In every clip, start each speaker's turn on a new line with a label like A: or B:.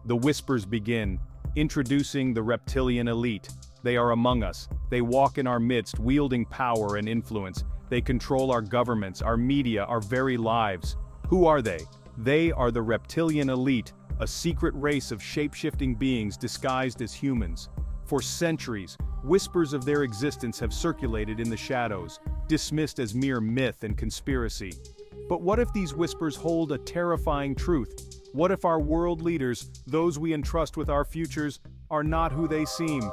A: The whispers begin, introducing the reptilian elite. They are among us. They walk in our midst, wielding power and influence. They control our governments, our media, our very lives. Who are they? They are the reptilian elite, a secret race of shape-shifting beings disguised as humans. For centuries, whispers of their existence have circulated in the shadows, dismissed as mere myth and conspiracy. But what if these whispers hold a terrifying truth? What if our world leaders, those we entrust with our futures, are not who they seem?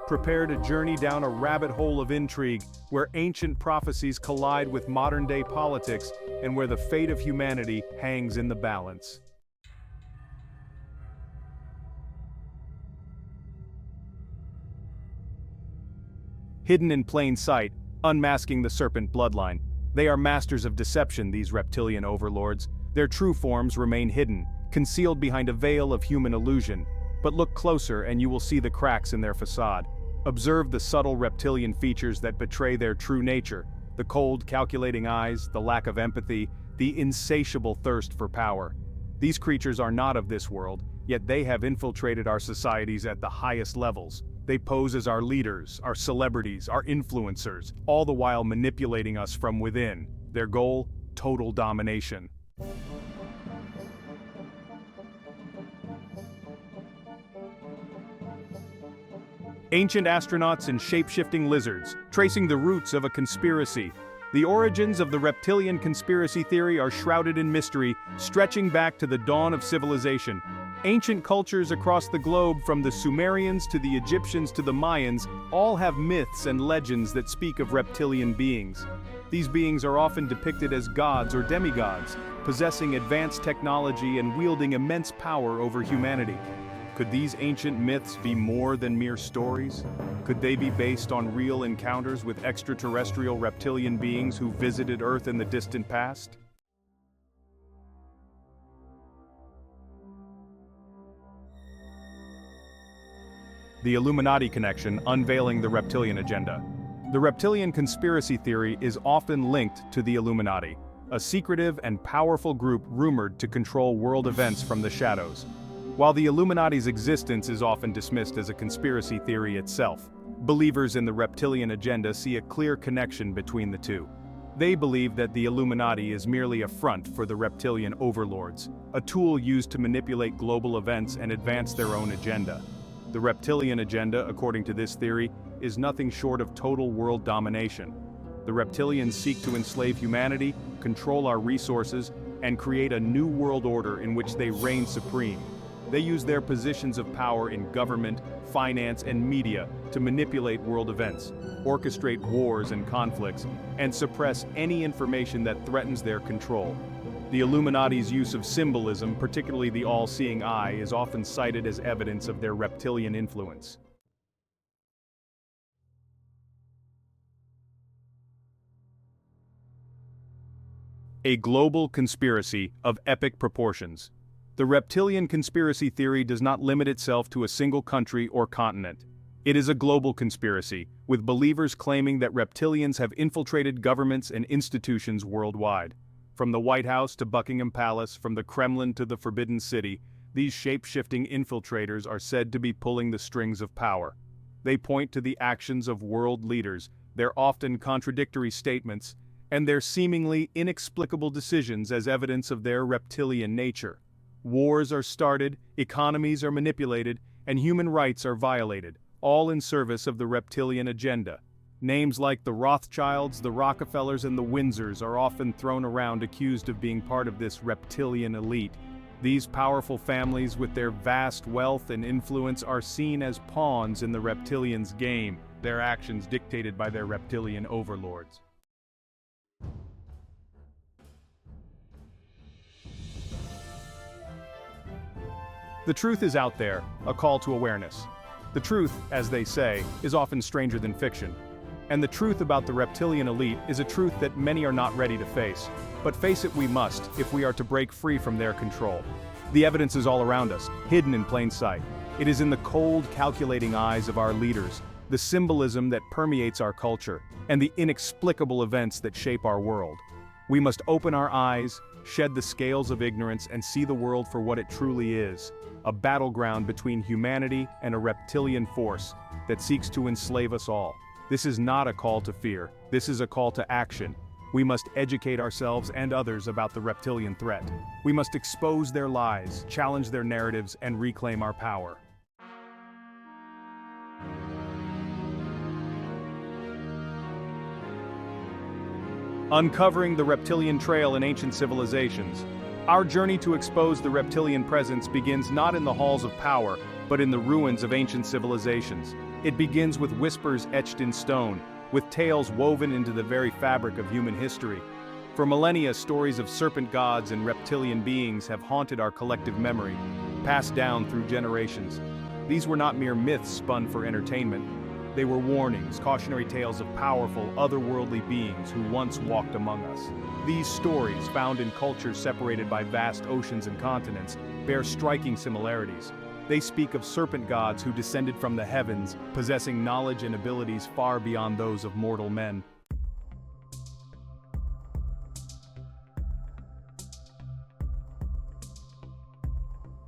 A: Prepare to journey down a rabbit hole of intrigue, where ancient prophecies collide with modern-day politics, and where the fate of humanity hangs in the balance. Hidden in plain sight, unmasking the serpent bloodline. They are masters of deception, these reptilian overlords. Their true forms remain hidden, concealed behind a veil of human illusion. But look closer and you will see the cracks in their facade. Observe the subtle reptilian features that betray their true nature: the cold, calculating eyes, the lack of empathy, the insatiable thirst for power. These creatures are not of this world, yet they have infiltrated our societies at the highest levels. They pose as our leaders, our celebrities, our influencers, all the while manipulating us from within. Their goal? Total domination. Ancient astronauts and shape-shifting lizards, tracing the roots of a conspiracy. The origins of the reptilian conspiracy theory are shrouded in mystery, stretching back to the dawn of civilization. Ancient cultures across the globe, from the Sumerians to the Egyptians to the Mayans, all have myths and legends that speak of reptilian beings. These beings are often depicted as gods or demigods, possessing advanced technology and wielding immense power over humanity. Could these ancient myths be more than mere stories? Could they be based on real encounters with extraterrestrial reptilian beings who visited Earth in the distant past? The Illuminati connection, unveiling the reptilian agenda. The reptilian conspiracy theory is often linked to the Illuminati, a secretive and powerful group rumored to control world events from the shadows. While the Illuminati's existence is often dismissed as a conspiracy theory itself, believers in the reptilian agenda see a clear connection between the two. They believe that the Illuminati is merely a front for the reptilian overlords, a tool used to manipulate global events and advance their own agenda. The reptilian agenda, according to this theory, is nothing short of total world domination. The reptilians seek to enslave humanity, control our resources, and create a new world order in which they reign supreme. They use their positions of power in government, finance, and media to manipulate world events, orchestrate wars and conflicts, and suppress any information that threatens their control. The Illuminati's use of symbolism, particularly the all-seeing eye, is often cited as evidence of their reptilian influence. A global conspiracy of epic proportions. The reptilian conspiracy theory does not limit itself to a single country or continent. It is a global conspiracy, with believers claiming that reptilians have infiltrated governments and institutions worldwide. From the White House to Buckingham Palace, from the Kremlin to the Forbidden City, these shape-shifting infiltrators are said to be pulling the strings of power. They point to the actions of world leaders, their often contradictory statements, and their seemingly inexplicable decisions as evidence of their reptilian nature. Wars are started, economies are manipulated, and human rights are violated, all in service of the reptilian agenda. Names like the Rothschilds, the Rockefellers, and the Windsors are often thrown around, accused of being part of this reptilian elite. These powerful families, with their vast wealth and influence, are seen as pawns in the reptilians' game, their actions dictated by their reptilian overlords. The truth is out there, a call to awareness. The truth, as they say, is often stranger than fiction. And the truth about the reptilian elite is a truth that many are not ready to face. But face it we must, if we are to break free from their control. The evidence is all around us, hidden in plain sight. It is in the cold, calculating eyes of our leaders, the symbolism that permeates our culture, and the inexplicable events that shape our world. We must open our eyes, shed the scales of ignorance and see the world for what it truly is, a battleground between humanity and a reptilian force that seeks to enslave us all. This is not a call to fear, this is a call to action. We must educate ourselves and others about the reptilian threat. We must expose their lies, challenge their narratives, and reclaim our power. Uncovering the reptilian trail in ancient civilizations. Our journey to expose the reptilian presence begins not in the halls of power, but in the ruins of ancient civilizations. It begins with whispers etched in stone, with tales woven into the very fabric of human history. For millennia, stories of serpent gods and reptilian beings have haunted our collective memory, passed down through generations. These were not mere myths spun for entertainment. They were warnings, cautionary tales of powerful, otherworldly beings who once walked among us. These stories, found in cultures separated by vast oceans and continents, bear striking similarities. They speak of serpent gods who descended from the heavens, possessing knowledge and abilities far beyond those of mortal men.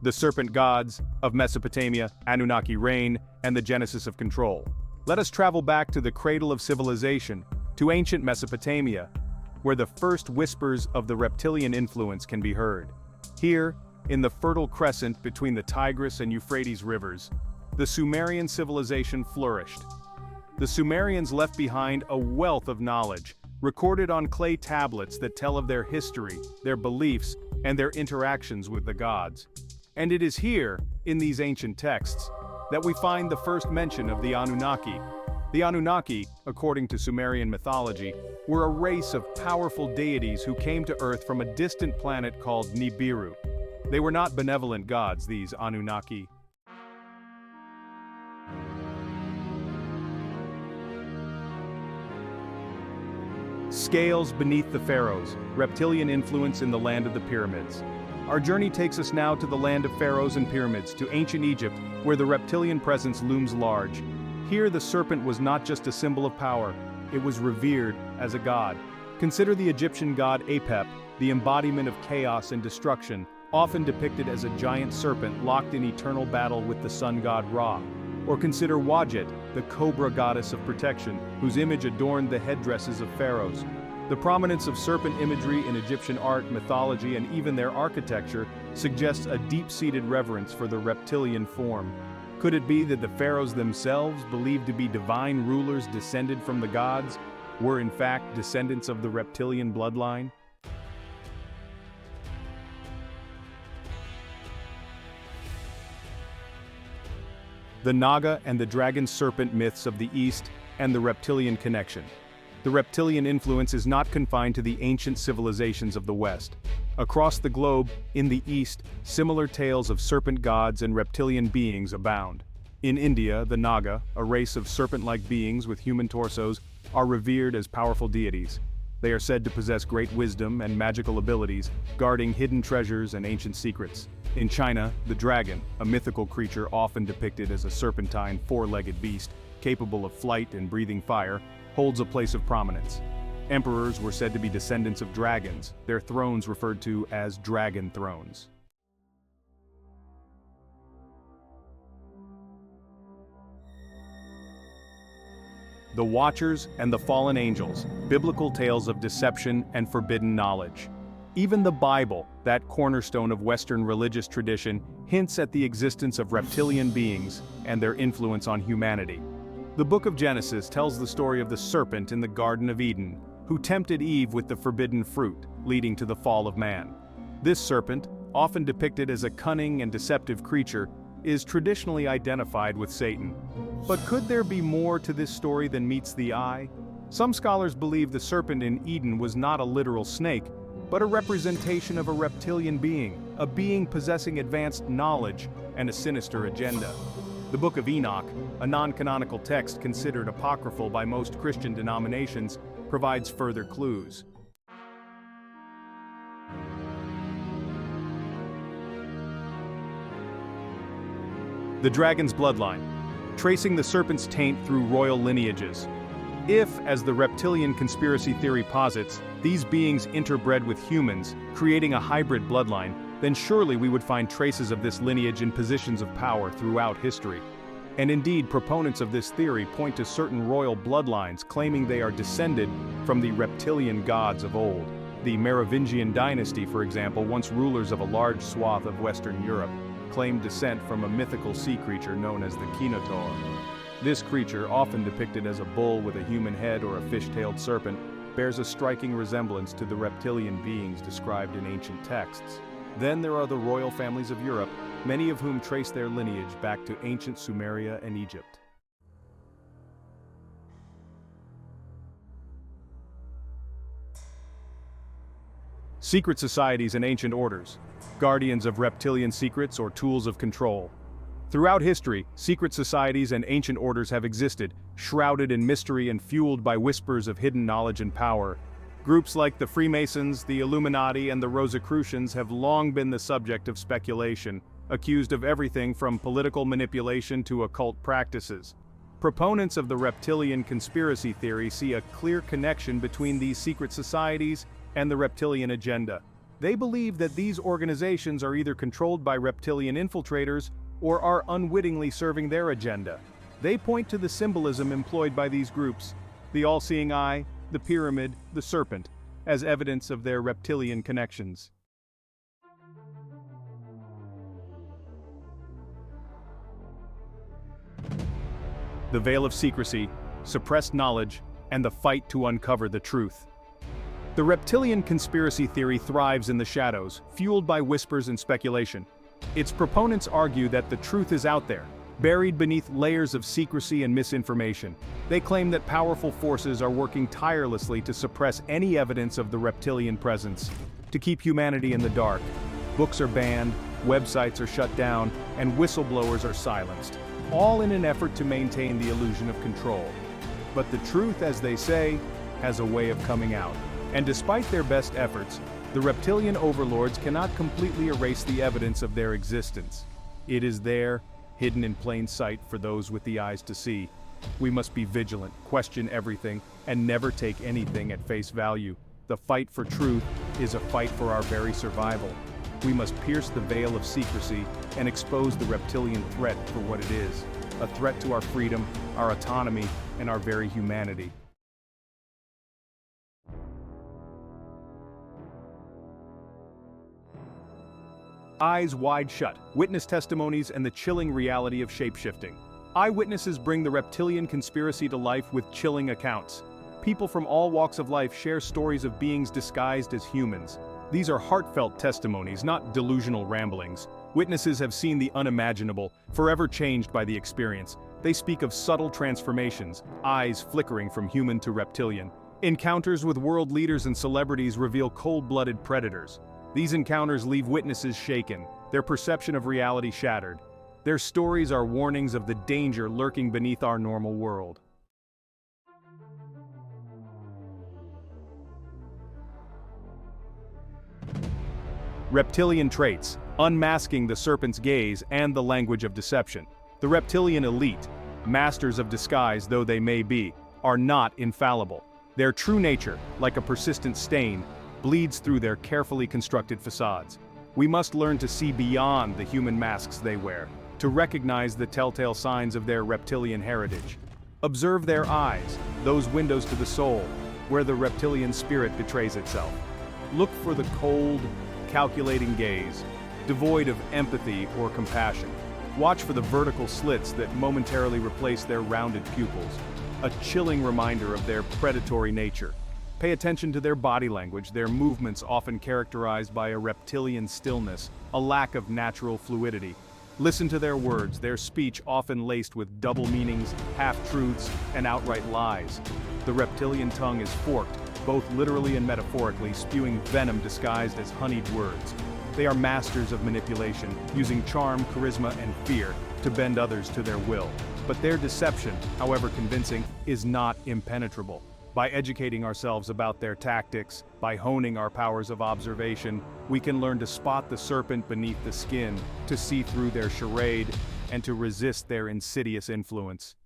A: The serpent gods of Mesopotamia, Anunnaki reign, and the genesis of control. Let us travel back to the cradle of civilization, to ancient Mesopotamia, where the first whispers of the reptilian influence can be heard. Here, in the Fertile Crescent between the Tigris and Euphrates rivers, the Sumerian civilization flourished. The Sumerians left behind a wealth of knowledge, recorded on clay tablets that tell of their history, their beliefs, and their interactions with the gods. And it is here, in these ancient texts, that we find the first mention of the Anunnaki. The Anunnaki, according to Sumerian mythology, were a race of powerful deities who came to Earth from a distant planet called Nibiru. They were not benevolent gods, these Anunnaki. Scales beneath the pharaohs, reptilian influence in the land of the pyramids. Our journey takes us now to the land of pharaohs and pyramids, to ancient Egypt, where the reptilian presence looms large. Here the serpent was not just a symbol of power, it was revered as a god. Consider the Egyptian god Apep, the embodiment of chaos and destruction, often depicted as a giant serpent locked in eternal battle with the sun god Ra. Or consider Wadjet, the cobra goddess of protection, whose image adorned the headdresses of pharaohs. The prominence of serpent imagery in Egyptian art, mythology, and even their architecture suggests a deep-seated reverence for the reptilian form. Could it be that the pharaohs themselves, believed to be divine rulers descended from the gods, were in fact descendants of the reptilian bloodline? The Naga and the dragon serpent myths of the East and the reptilian connection. The reptilian influence is not confined to the ancient civilizations of the West. Across the globe, in the East, similar tales of serpent gods and reptilian beings abound. In India, the Naga, a race of serpent-like beings with human torsos, are revered as powerful deities. They are said to possess great wisdom and magical abilities, guarding hidden treasures and ancient secrets. In China, the dragon, a mythical creature often depicted as a serpentine, four-legged beast, capable of flight and breathing fire, holds a place of prominence. Emperors were said to be descendants of dragons, their thrones referred to as dragon thrones. The Watchers and the Fallen Angels, biblical tales of deception and forbidden knowledge. Even the Bible, that cornerstone of Western religious tradition, hints at the existence of reptilian beings and their influence on humanity. The book of Genesis tells the story of the serpent in the Garden of Eden, who tempted Eve with the forbidden fruit, leading to the fall of man. This serpent, often depicted as a cunning and deceptive creature, is traditionally identified with Satan. But could there be more to this story than meets the eye? Some scholars believe the serpent in Eden was not a literal snake, but a representation of a reptilian being, a being possessing advanced knowledge and a sinister agenda. The Book of Enoch, a non-canonical text considered apocryphal by most Christian denominations, provides further clues. The dragon's bloodline, tracing the serpent's taint through royal lineages. If, as the reptilian conspiracy theory posits, these beings interbred with humans, creating a hybrid bloodline, then surely we would find traces of this lineage in positions of power throughout history. And indeed, proponents of this theory point to certain royal bloodlines claiming they are descended from the reptilian gods of old. The Merovingian dynasty, for example, once rulers of a large swath of Western Europe, claimed descent from a mythical sea creature known as the Kinotaur. This creature, often depicted as a bull with a human head or a fish-tailed serpent, bears a striking resemblance to the reptilian beings described in ancient texts. Then there are the royal families of Europe, many of whom trace their lineage back to ancient Sumeria and Egypt. Secret societies and ancient orders, guardians of reptilian secrets or tools of control. Throughout history, secret societies and ancient orders have existed, shrouded in mystery and fueled by whispers of hidden knowledge and power. Groups like the Freemasons, the Illuminati, and the Rosicrucians have long been the subject of speculation, accused of everything from political manipulation to occult practices. Proponents of the reptilian conspiracy theory see a clear connection between these secret societies and the reptilian agenda. They believe that these organizations are either controlled by reptilian infiltrators or are unwittingly serving their agenda. They point to the symbolism employed by these groups, the all-seeing eye, the pyramid, the serpent, as evidence of their reptilian connections. The veil of secrecy, suppressed knowledge, and the fight to uncover the truth. The reptilian conspiracy theory thrives in the shadows, fueled by whispers and speculation. Its proponents argue that the truth is out there, buried beneath layers of secrecy and misinformation. They claim that powerful forces are working tirelessly to suppress any evidence of the reptilian presence, to keep humanity in the dark. Books are banned, websites are shut down, and whistleblowers are silenced, all in an effort to maintain the illusion of control. But the truth, as they say, has a way of coming out. And despite their best efforts, the reptilian overlords cannot completely erase the evidence of their existence. It is there, hidden in plain sight for those with the eyes to see. We must be vigilant, question everything, and never take anything at face value. The fight for truth is a fight for our very survival. We must pierce the veil of secrecy and expose the reptilian threat for what it is, a threat to our freedom, our autonomy, and our very humanity. Eyes wide shut, witness testimonies and the chilling reality of shapeshifting. Eyewitnesses bring the reptilian conspiracy to life with chilling accounts. People from all walks of life share stories of beings disguised as humans. These are heartfelt testimonies, not delusional ramblings. Witnesses have seen the unimaginable, forever changed by the experience. They speak of subtle transformations, eyes flickering from human to reptilian. Encounters with world leaders and celebrities reveal cold-blooded predators. These encounters leave witnesses shaken, their perception of reality shattered. Their stories are warnings of the danger lurking beneath our normal world. Reptilian traits, unmasking the serpent's gaze and the language of deception. The reptilian elite, masters of disguise though they may be, are not infallible. Their true nature, like a persistent stain, bleeds through their carefully constructed facades. We must learn to see beyond the human masks they wear, to recognize the telltale signs of their reptilian heritage. Observe their eyes, those windows to the soul, where the reptilian spirit betrays itself. Look for the cold, calculating gaze, devoid of empathy or compassion. Watch for the vertical slits that momentarily replace their rounded pupils, a chilling reminder of their predatory nature. Pay attention to their body language, their movements often characterized by a reptilian stillness, a lack of natural fluidity. Listen to their words, their speech often laced with double meanings, half-truths, and outright lies. The reptilian tongue is forked, both literally and metaphorically, spewing venom disguised as honeyed words. They are masters of manipulation, using charm, charisma, and fear to bend others to their will. But their deception, however convincing, is not impenetrable. By educating ourselves about their tactics, by honing our powers of observation, we can learn to spot the serpent beneath the skin, to see through their charade, and to resist their insidious influence.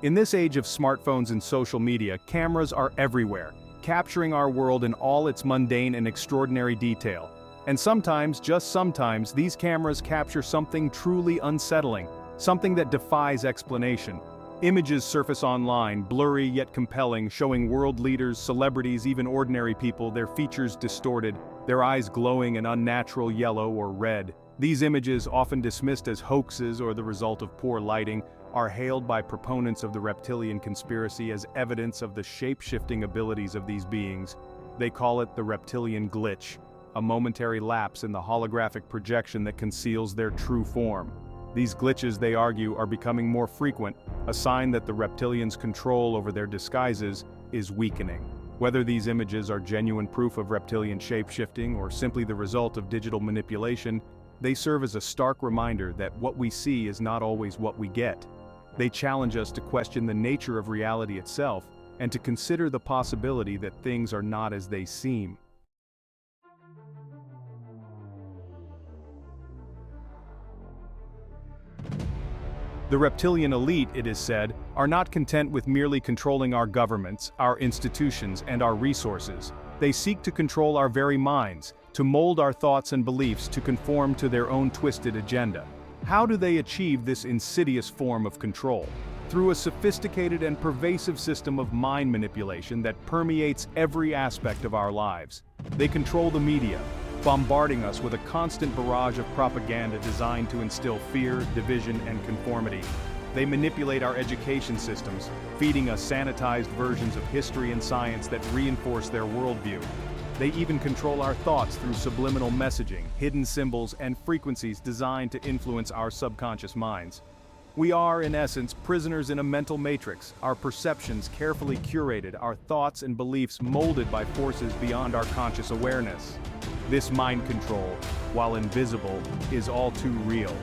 A: In this age of smartphones and social media, cameras are everywhere, capturing our world in all its mundane and extraordinary detail. And sometimes, just sometimes, these cameras capture something truly unsettling, something that defies explanation. Images surface online, blurry yet compelling, showing world leaders, celebrities, even ordinary people, their features distorted, their eyes glowing an unnatural yellow or red. These images, often dismissed as hoaxes or the result of poor lighting, are hailed by proponents of the reptilian conspiracy as evidence of the shape-shifting abilities of these beings. They call it the reptilian glitch, a momentary lapse in the holographic projection that conceals their true form. These glitches, they argue, are becoming more frequent, a sign that the reptilians' control over their disguises is weakening. Whether these images are genuine proof of reptilian shape-shifting or simply the result of digital manipulation, they serve as a stark reminder that what we see is not always what we get. They challenge us to question the nature of reality itself and to consider the possibility that things are not as they seem. The reptilian elite, it is said, are not content with merely controlling our governments, our institutions, and our resources. They seek to control our very minds, to mold our thoughts and beliefs to conform to their own twisted agenda. How do they achieve this insidious form of control? Through a sophisticated and pervasive system of mind manipulation that permeates every aspect of our lives. They control the media, bombarding us with a constant barrage of propaganda designed to instill fear, division, and conformity. They manipulate our education systems, feeding us sanitized versions of history and science that reinforce their worldview. They even control our thoughts through subliminal messaging, hidden symbols, and frequencies designed to influence our subconscious minds. We are, in essence, prisoners in a mental matrix, our perceptions carefully curated, our thoughts and beliefs molded by forces beyond our conscious awareness. This mind control, while invisible, is all too real.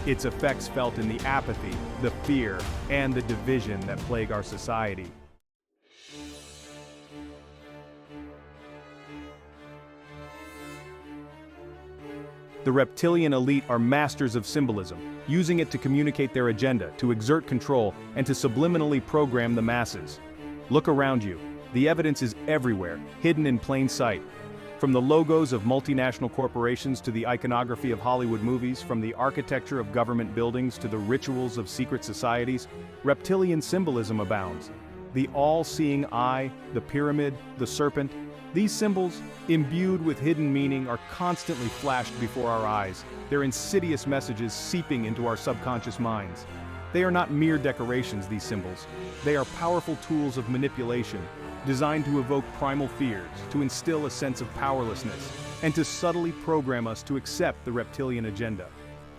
A: Its effects felt in the apathy, the fear, and the division that plague our society. The reptilian elite are masters of symbolism, using it to communicate their agenda, to exert control, and to subliminally program the masses. Look around you. The evidence is everywhere, hidden in plain sight. From the logos of multinational corporations to the iconography of Hollywood movies, from the architecture of government buildings to the rituals of secret societies, reptilian symbolism abounds. The all-seeing eye, the pyramid, the serpent, these symbols, imbued with hidden meaning, are constantly flashed before our eyes, their insidious messages seeping into our subconscious minds. They are not mere decorations, these symbols. They are powerful tools of manipulation, designed to evoke primal fears, to instill a sense of powerlessness, and to subtly program us to accept the reptilian agenda.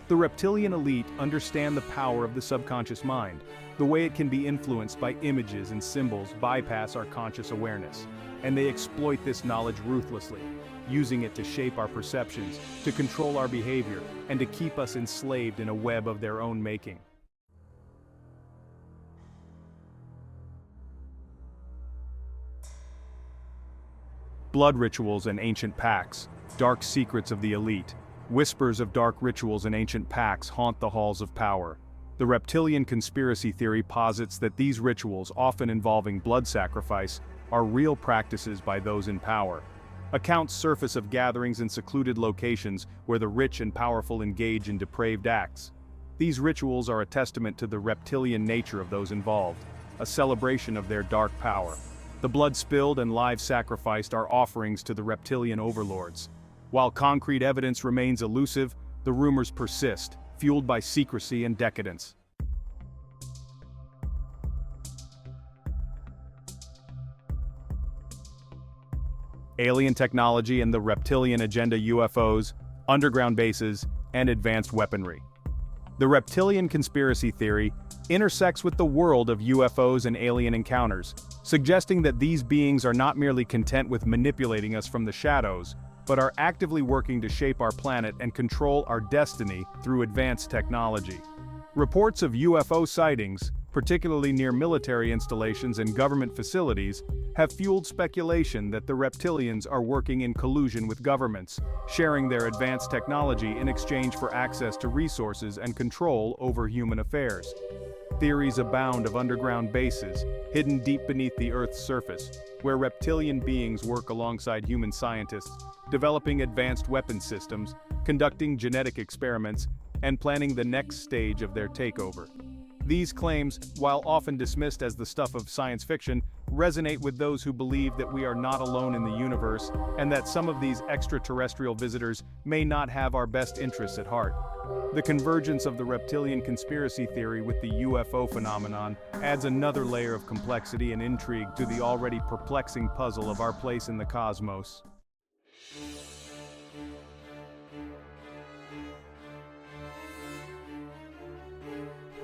A: The reptilian elite understand the power of the subconscious mind. The way it can be influenced by images and symbols bypass our conscious awareness, and they exploit this knowledge ruthlessly, using it to shape our perceptions, to control our behavior, and to keep us enslaved in a web of their own making. Blood rituals and ancient pacts, dark secrets of the elite. Whispers of dark rituals and ancient pacts haunt the halls of power. The reptilian conspiracy theory posits that these rituals, often involving blood sacrifice, are real practices by those in power. Accounts surface of gatherings in secluded locations where the rich and powerful engage in depraved acts. These rituals are a testament to the reptilian nature of those involved, a celebration of their dark power. The blood spilled and lives sacrificed are offerings to the reptilian overlords. While concrete evidence remains elusive, the rumors persist, fueled by secrecy and decadence. Alien technology and the reptilian agenda, UFOs, underground bases, and advanced weaponry. The reptilian conspiracy theory intersects with the world of UFOs and alien encounters, suggesting that these beings are not merely content with manipulating us from the shadows, but are actively working to shape our planet and control our destiny through advanced technology. Reports of UFO sightings, particularly near military installations and government facilities, have fueled speculation that the reptilians are working in collusion with governments, sharing their advanced technology in exchange for access to resources and control over human affairs. Theories abound of underground bases, hidden deep beneath the Earth's surface, where reptilian beings work alongside human scientists, developing advanced weapon systems, conducting genetic experiments, and planning the next stage of their takeover. These claims, while often dismissed as the stuff of science fiction, resonate with those who believe that we are not alone in the universe and that some of these extraterrestrial visitors may not have our best interests at heart. The convergence of the reptilian conspiracy theory with the UFO phenomenon adds another layer of complexity and intrigue to the already perplexing puzzle of our place in the cosmos.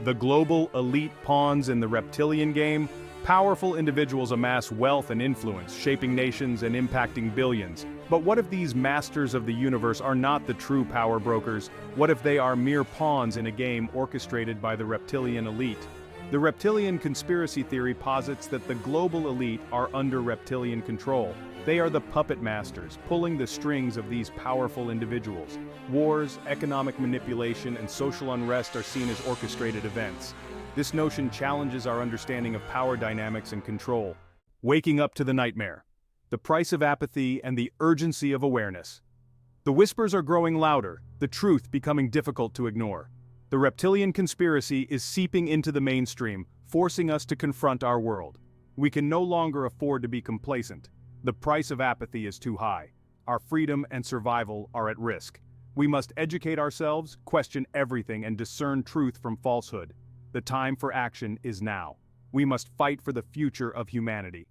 A: The global elite pawns in the reptilian game. Powerful individuals amass wealth and influence, shaping nations and impacting billions. But what if these masters of the universe are not the true power brokers? What if they are mere pawns in a game orchestrated by the reptilian elite? The reptilian conspiracy theory posits that the global elite are under reptilian control. They are the puppet masters, pulling the strings of these powerful individuals. Wars, economic manipulation, and social unrest are seen as orchestrated events. This notion challenges our understanding of power dynamics and control. Waking up to the nightmare. The price of apathy and the urgency of awareness. The whispers are growing louder, the truth becoming difficult to ignore. The reptilian conspiracy is seeping into the mainstream, forcing us to confront our world. We can no longer afford to be complacent. The price of apathy is too high. Our freedom and survival are at risk. We must educate ourselves, question everything, and discern truth from falsehood. The time for action is now. We must fight for the future of humanity.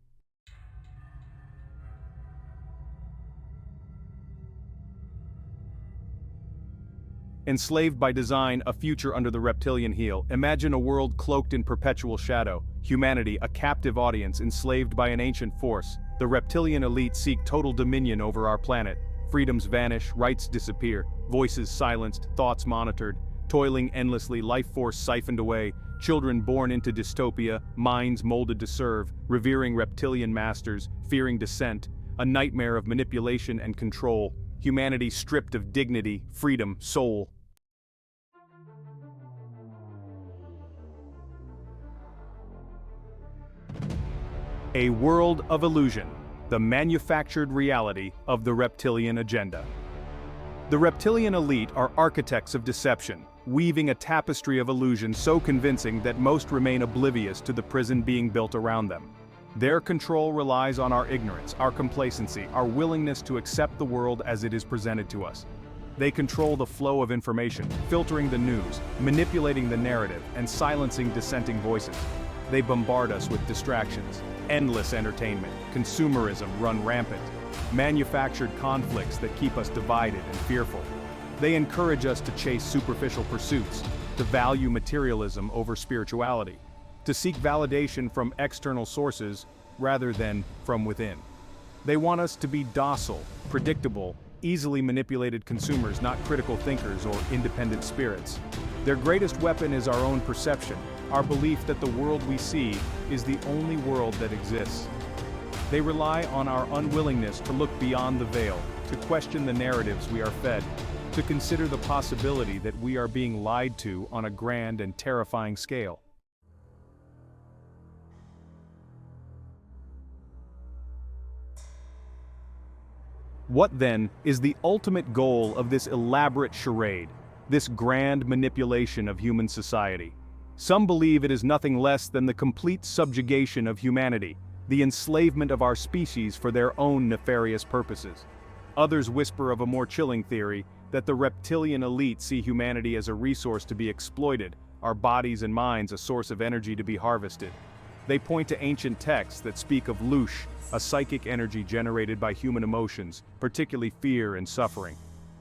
A: Enslaved by design, a future under the reptilian heel. Imagine a world cloaked in perpetual shadow. Humanity, a captive audience enslaved by an ancient force. The reptilian elite seek total dominion over our planet. Freedoms vanish, rights disappear, voices silenced, thoughts monitored. Toiling endlessly, life force siphoned away, children born into dystopia, minds molded to serve, revering reptilian masters, fearing dissent, a nightmare of manipulation and control, humanity stripped of dignity, freedom, soul. A world of illusion, the manufactured reality of the reptilian agenda. The reptilian elite are architects of deception, weaving a tapestry of illusion so convincing that most remain oblivious to the prison being built around them. Their control relies on our ignorance, our complacency, our willingness to accept the world as it is presented to us. They control the flow of information, filtering the news, manipulating the narrative, and silencing dissenting voices. They bombard us with distractions, endless entertainment, consumerism run rampant, manufactured conflicts that keep us divided and fearful. They encourage us to chase superficial pursuits, to value materialism over spirituality, to seek validation from external sources rather than from within. They want us to be docile, predictable, easily manipulated consumers, not critical thinkers or independent spirits. Their greatest weapon is our own perception, our belief that the world we see is the only world that exists. They rely on our unwillingness to look beyond the veil, to question the narratives we are fed, to consider the possibility that we are being lied to on a grand and terrifying scale. What then is the ultimate goal of this elaborate charade, this grand manipulation of human society? Some believe it is nothing less than the complete subjugation of humanity, the enslavement of our species for their own nefarious purposes. Others whisper of a more chilling theory, that the reptilian elite see humanity as a resource to be exploited, our bodies and minds a source of energy to be harvested. They point to ancient texts that speak of lush, a psychic energy generated by human emotions, particularly fear and suffering.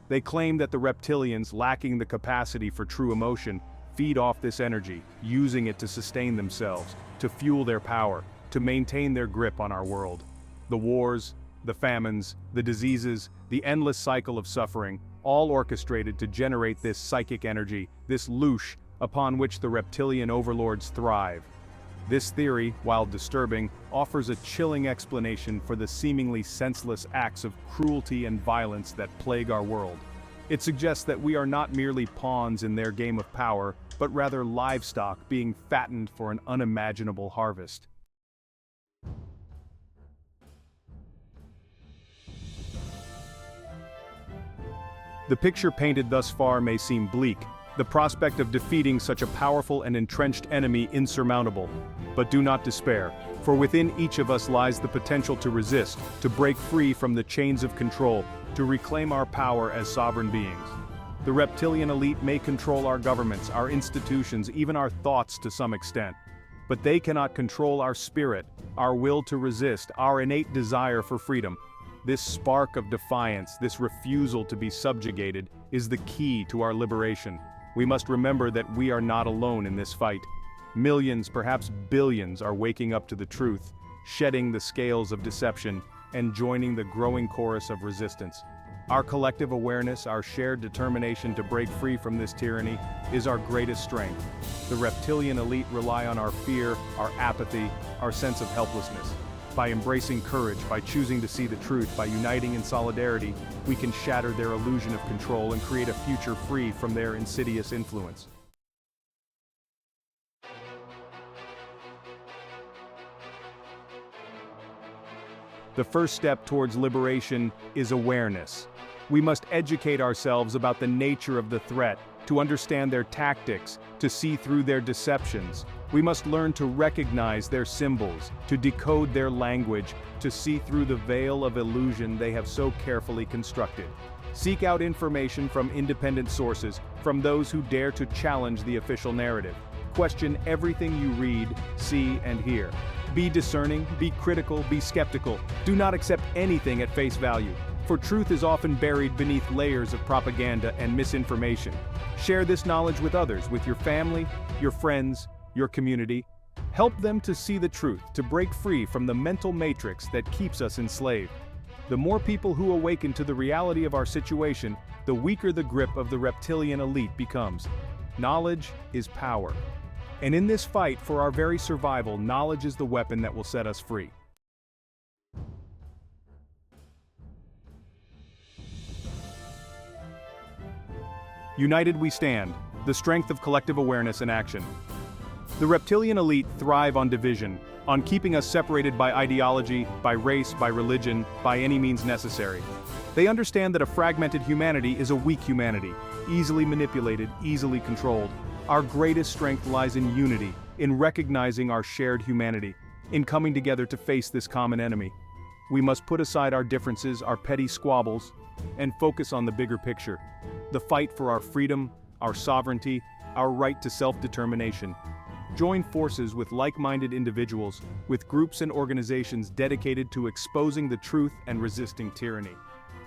A: They claim that the reptilians, lacking the capacity for true emotion, feed off this energy, using it to sustain themselves, to fuel their power, to maintain their grip on our world. The wars, the famines, the diseases, the endless cycle of suffering, all orchestrated to generate this psychic energy, this lush, upon which the reptilian overlords thrive. This theory, while disturbing, offers a chilling explanation for the seemingly senseless acts of cruelty and violence that plague our world. It suggests that we are not merely pawns in their game of power, but rather livestock being fattened for an unimaginable harvest. The picture painted thus far may seem bleak, the prospect of defeating such a powerful and entrenched enemy insurmountable. But do not despair, for within each of us lies the potential to resist, to break free from the chains of control, to reclaim our power as sovereign beings. The reptilian elite may control our governments, our institutions, even our thoughts to some extent. But they cannot control our spirit, our will to resist, our innate desire for freedom. This spark of defiance, this refusal to be subjugated, is the key to our liberation. We must remember that we are not alone in this fight. Millions, perhaps billions, are waking up to the truth, shedding the scales of deception, and joining the growing chorus of resistance. Our collective awareness, our shared determination to break free from this tyranny, is our greatest strength. The reptilian elite rely on our fear, our apathy, our sense of helplessness. By embracing courage, by choosing to see the truth, by uniting in solidarity, we can shatter their illusion of control and create a future free from their insidious influence. The first step towards liberation is awareness. We must educate ourselves about the nature of the threat, to understand their tactics, to see through their deceptions. We must learn to recognize their symbols, to decode their language, to see through the veil of illusion they have so carefully constructed. Seek out information from independent sources, from those who dare to challenge the official narrative. Question everything you read, see, and hear. Be discerning, be critical, be skeptical. Do not accept anything at face value, for truth is often buried beneath layers of propaganda and misinformation. Share this knowledge with others, with your family, your friends, your community. Help them to see the truth, to break free from the mental matrix that keeps us enslaved. The more people who awaken to the reality of our situation, the weaker the grip of the reptilian elite becomes. Knowledge is power. And in this fight for our very survival, knowledge is the weapon that will set us free. United we stand, the strength of collective awareness and action. The reptilian elite thrive on division, on keeping us separated by ideology, by race, by religion, by any means necessary. They understand that a fragmented humanity is a weak humanity, easily manipulated, easily controlled. Our greatest strength lies in unity, in recognizing our shared humanity, in coming together to face this common enemy. We must put aside our differences, our petty squabbles, and focus on the bigger picture. The fight for our freedom, our sovereignty, our right to self-determination. Join forces with like-minded individuals, with groups and organizations dedicated to exposing the truth and resisting tyranny.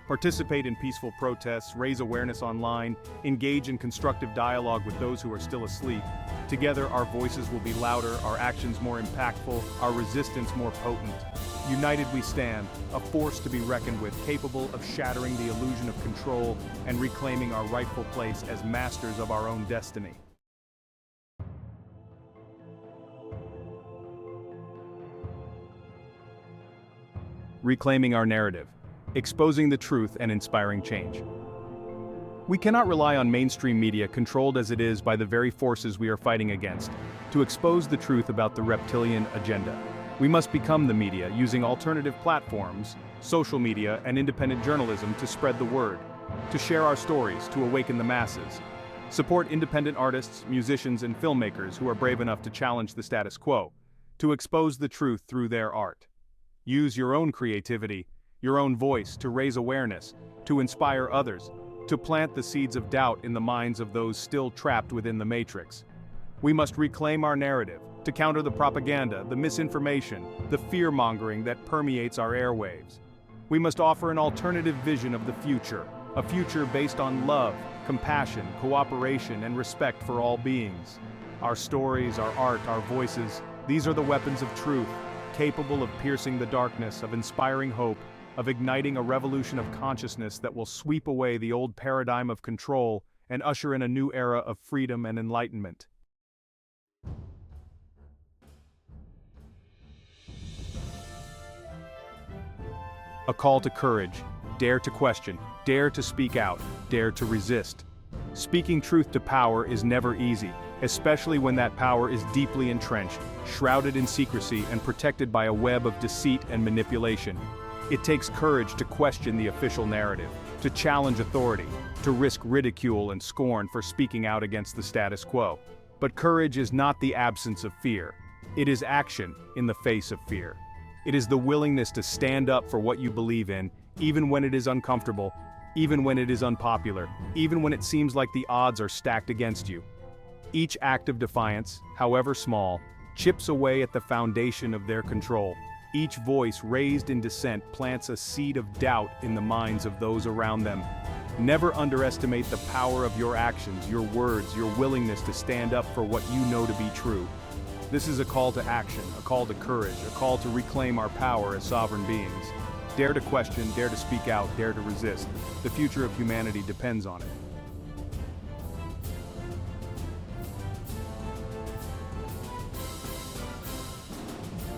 A: Participate in peaceful protests, raise awareness online, engage in constructive dialogue with those who are still asleep. Together, our voices will be louder, our actions more impactful, our resistance more potent. United we stand, a force to be reckoned with, capable of shattering the illusion of control and reclaiming our rightful place as masters of our own destiny. Reclaiming our narrative, exposing the truth and inspiring change. We cannot rely on mainstream media, controlled as it is by the very forces we are fighting against, to expose the truth about the reptilian agenda. We must become the media, using alternative platforms, social media, and independent journalism to spread the word, to share our stories, to awaken the masses. Support independent artists, musicians, and filmmakers who are brave enough to challenge the status quo, to expose the truth through their art. Use your own creativity, your own voice to raise awareness, to inspire others, to plant the seeds of doubt in the minds of those still trapped within the matrix. We must reclaim our narrative, to counter the propaganda, the misinformation, the fear-mongering that permeates our airwaves. We must offer an alternative vision of the future, a future based on love, compassion, cooperation, and respect for all beings. Our stories, our art, our voices, these are the weapons of truth, capable of piercing the darkness, of inspiring hope, of igniting a revolution of consciousness that will sweep away the old paradigm of control and usher in a new era of freedom and enlightenment. A call to courage, Dare to question, dare to speak out, dare to resist. Speaking truth to power is never easy, especially when that power is deeply entrenched, shrouded in secrecy and protected by a web of deceit and manipulation. It takes courage to question the official narrative, to challenge authority, to risk ridicule and scorn for speaking out against the status quo. But courage is not the absence of fear. It is action in the face of fear. It is the willingness to stand up for what you believe in, even when it is uncomfortable, even when it is unpopular, even when it seems like the odds are stacked against you. Each act of defiance, however small, chips away at the foundation of their control. Each voice raised in dissent plants a seed of doubt in the minds of those around them. Never underestimate the power of your actions, your words, your willingness to stand up for what you know to be true. This is a call to action, a call to courage, a call to reclaim our power as sovereign beings. Dare to question, dare to speak out, dare to resist. The future of humanity depends on it.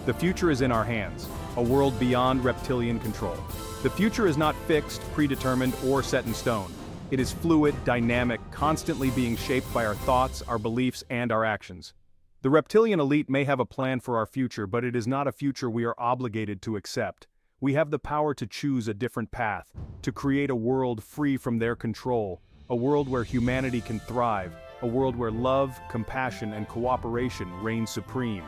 A: The future is in our hands, a world beyond reptilian control. The future is not fixed, predetermined, or set in stone. It is fluid, dynamic, constantly being shaped by our thoughts, our beliefs, and our actions. The reptilian elite may have a plan for our future, but it is not a future we are obligated to accept. We have the power to choose a different path, to create a world free from their control, a world where humanity can thrive, a world where love, compassion, and cooperation reign supreme.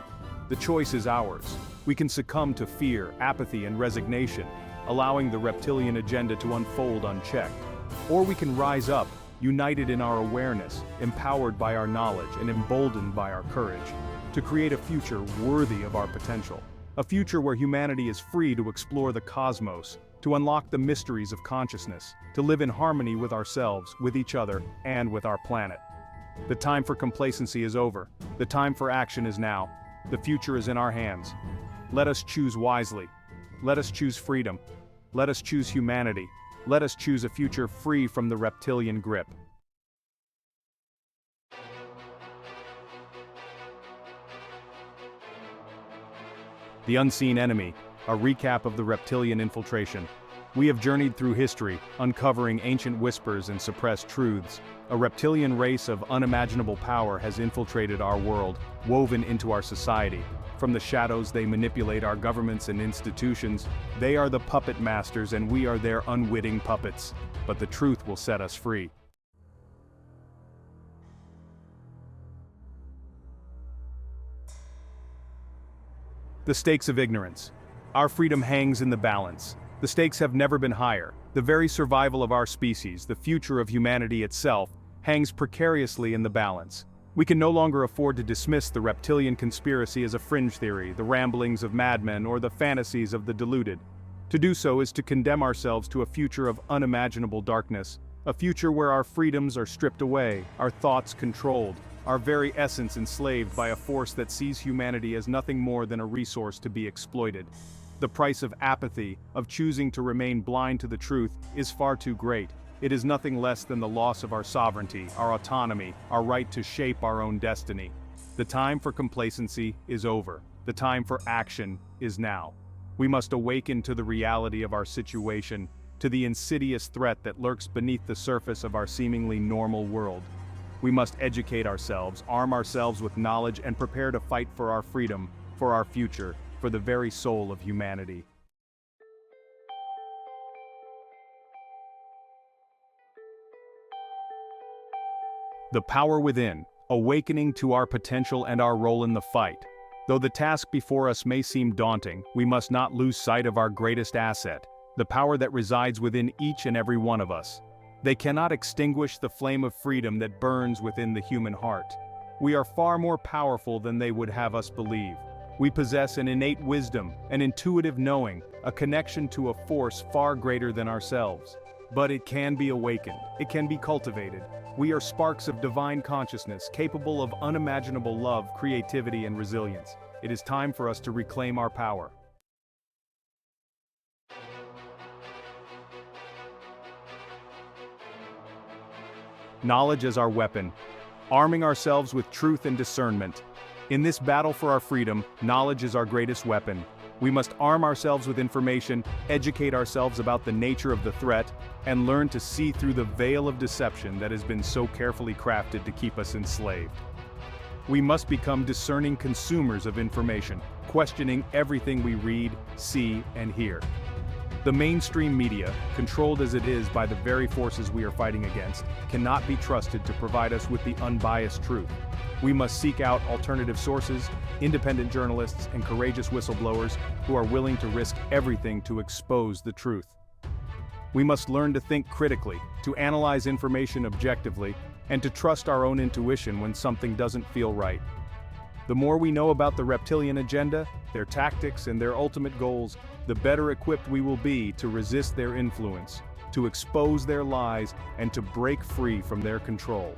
A: The choice is ours. We can succumb to fear, apathy, and resignation, allowing the reptilian agenda to unfold unchecked. Or we can rise up, united in our awareness, empowered by our knowledge, and emboldened by our courage, to create a future worthy of our potential. A future where humanity is free to explore the cosmos, to unlock the mysteries of consciousness, to live in harmony with ourselves, with each other, and with our planet. The time for complacency is over. The time for action is now. The future is in our hands. Let us choose wisely. Let us choose freedom. Let us choose humanity. Let us choose a future free from the reptilian grip. The Unseen Enemy, a recap of the reptilian infiltration. We have journeyed through history, uncovering ancient whispers and suppressed truths. A reptilian race of unimaginable power has infiltrated our world, woven into our society. From the shadows they manipulate our governments and institutions. They are the puppet masters and we are their unwitting puppets. But the truth will set us free. The stakes of ignorance. Our freedom hangs in the balance. The stakes have never been higher. The very survival of our species, the future of humanity itself, hangs precariously in the balance. We can no longer afford to dismiss the reptilian conspiracy as a fringe theory, the ramblings of madmen, or the fantasies of the deluded. To do so is to condemn ourselves to a future of unimaginable darkness, a future where our freedoms are stripped away, our thoughts controlled, our very essence enslaved by a force that sees humanity as nothing more than a resource to be exploited. The price of apathy, of choosing to remain blind to the truth, is far too great. It is nothing less than the loss of our sovereignty, our autonomy, our right to shape our own destiny. The time for complacency is over. The time for action is now. We must awaken to the reality of our situation, to the insidious threat that lurks beneath the surface of our seemingly normal world. We must educate ourselves, arm ourselves with knowledge, and prepare to fight for our freedom, for our future, for the very soul of humanity. The power within, awakening to our potential and our role in the fight. Though the task before us may seem daunting, we must not lose sight of our greatest asset, the power that resides within each and every one of us. They cannot extinguish the flame of freedom that burns within the human heart. We are far more powerful than they would have us believe. We possess an innate wisdom, an intuitive knowing, a connection to a force far greater than ourselves. But it can be awakened, it can be cultivated. We are sparks of divine consciousness, capable of unimaginable love, creativity, and resilience. It is time for us to reclaim our power. Knowledge as our weapon, arming ourselves with truth and discernment. In this battle for our freedom, knowledge is our greatest weapon. We must arm ourselves with information, educate ourselves about the nature of the threat, and learn to see through the veil of deception that has been so carefully crafted to keep us enslaved. We must become discerning consumers of information, questioning everything we read, see, and hear. The mainstream media, controlled as it is by the very forces we are fighting against, cannot be trusted to provide us with the unbiased truth. We must seek out alternative sources, independent journalists, and courageous whistleblowers who are willing to risk everything to expose the truth. We must learn to think critically, to analyze information objectively, and to trust our own intuition when something doesn't feel right. The more we know about the reptilian agenda, their tactics, and their ultimate goals, the better equipped we will be to resist their influence, to expose their lies, and to break free from their control.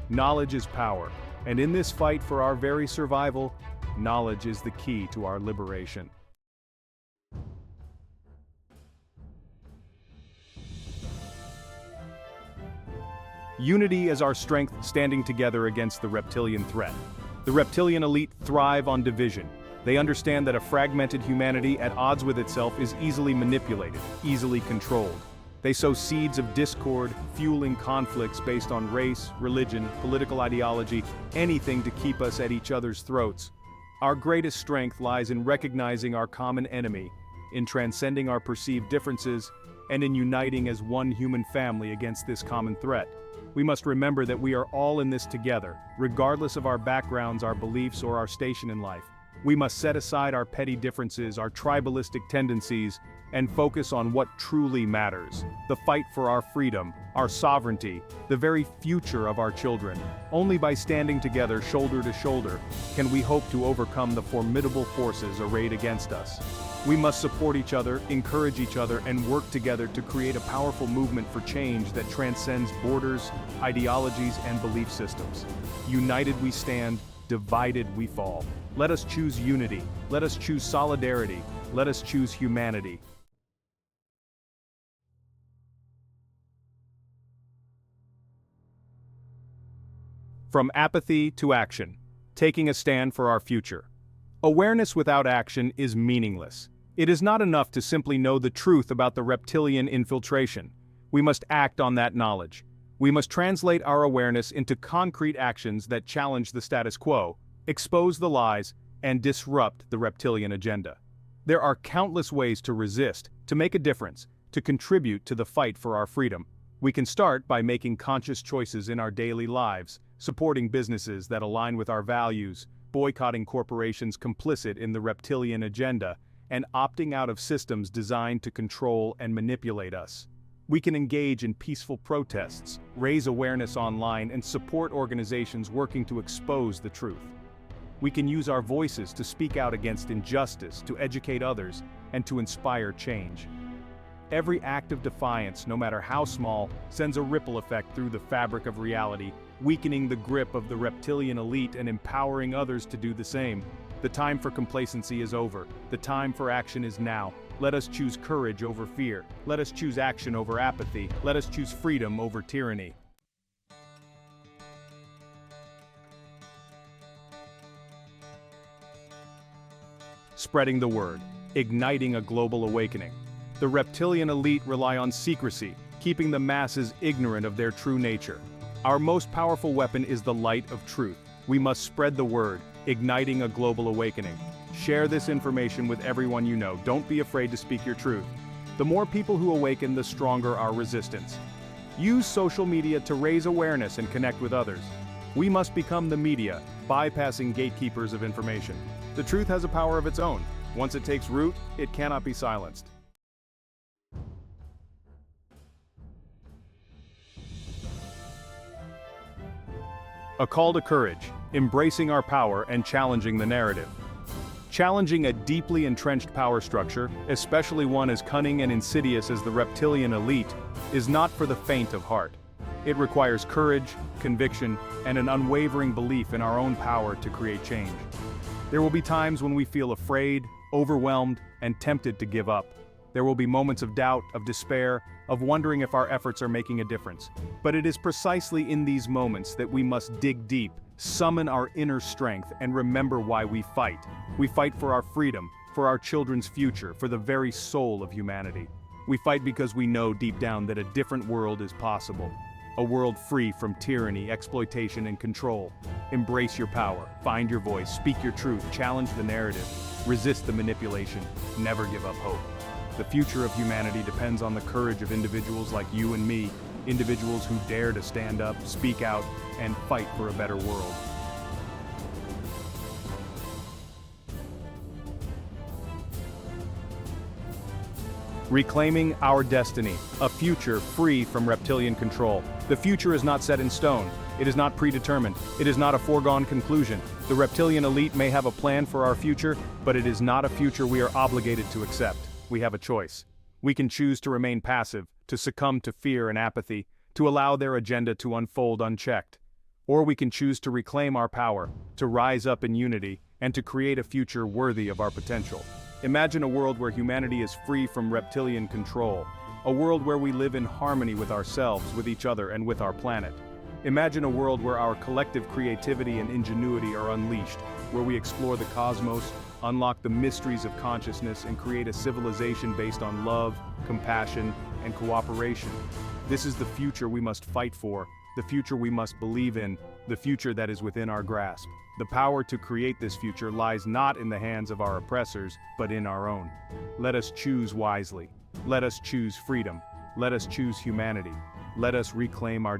A: Knowledge is power, and in this fight for our very survival, knowledge is the key to our liberation. Unity is our strength, standing together against the reptilian threat. The reptilian elite thrive on division. They understand that a fragmented humanity at odds with itself is easily manipulated, easily controlled. They sow seeds of discord, fueling conflicts based on race, religion, political ideology, anything to keep us at each other's throats. Our greatest strength lies in recognizing our common enemy, in transcending our perceived differences, and in uniting as one human family against this common threat. We must remember that we are all in this together, regardless of our backgrounds, our beliefs, or our station in life. We must set aside our petty differences, our tribalistic tendencies, and focus on what truly matters: the fight for our freedom, our sovereignty, the very future of our children. Only by standing together, shoulder to shoulder, can we hope to overcome the formidable forces arrayed against us. We must support each other, encourage each other, and work together to create a powerful movement for change that transcends borders, ideologies, and belief systems. United we stand, divided we fall. Let us choose unity. Let us choose solidarity. Let us choose humanity. From apathy to action, taking a stand for our future. Awareness without action is meaningless. It is not enough to simply know the truth about the reptilian infiltration. We must act on that knowledge. We must translate our awareness into concrete actions that challenge the status quo, expose the lies, and disrupt the reptilian agenda. There are countless ways to resist, to make a difference, to contribute to the fight for our freedom. We can start by making conscious choices in our daily lives, supporting businesses that align with our values, boycotting corporations complicit in the reptilian agenda, and opting out of systems designed to control and manipulate us. We can engage in peaceful protests, raise awareness online, and support organizations working to expose the truth. We can use our voices to speak out against injustice, to educate others, and to inspire change. Every act of defiance, no matter how small, sends a ripple effect through the fabric of reality, weakening the grip of the reptilian elite and empowering others to do the same. The time for complacency is over. The time for action is now. Let us choose courage over fear. Let us choose action over apathy. Let us choose freedom over tyranny. Spreading the word, igniting a global awakening. The reptilian elite rely on secrecy, keeping the masses ignorant of their true nature. Our most powerful weapon is the light of truth. We must spread the word, igniting a global awakening. Share this information with everyone you know. Don't be afraid to speak your truth. The more people who awaken, the stronger our resistance. Use social media to raise awareness and connect with others. We must become the media, bypassing gatekeepers of information. The truth has a power of its own. Once it takes root, it cannot be silenced. A call to courage, embracing our power and challenging the narrative. Challenging a deeply entrenched power structure, especially one as cunning and insidious as the reptilian elite, is not for the faint of heart. It requires courage, conviction, and an unwavering belief in our own power to create change. There will be times when we feel afraid, overwhelmed, and tempted to give up. There will be moments of doubt, of despair, of wondering if our efforts are making a difference. But it is precisely in these moments that we must dig deep, summon our inner strength, and remember why we fight. We fight for our freedom, for our children's future, for the very soul of humanity. We fight because we know deep down that a different world is possible. A world free from tyranny, exploitation, and control. Embrace your power, find your voice, speak your truth, challenge the narrative, resist the manipulation, never give up hope. The future of humanity depends on the courage of individuals like you and me, individuals who dare to stand up, speak out, and fight for a better world. Reclaiming our destiny, a future free from reptilian control. The future is not set in stone. It is not predetermined. It is not a foregone conclusion. The reptilian elite may have a plan for our future, but it is not a future we are obligated to accept. We have a choice. We can choose to remain passive, to succumb to fear and apathy, to allow their agenda to unfold unchecked. Or we can choose to reclaim our power, to rise up in unity, and to create a future worthy of our potential. Imagine a world where humanity is free from reptilian control, a world where we live in harmony with ourselves, with each other, and with our planet. Imagine a world where our collective creativity and ingenuity are unleashed, where we explore the cosmos, unlock the mysteries of consciousness, and create a civilization based on love, compassion, and cooperation. This is the future we must fight for, the future we must believe in, the future that is within our grasp. The power to create this future lies not in the hands of our oppressors, but in our own. Let us choose wisely. Let us choose freedom. Let us choose humanity. Let us reclaim our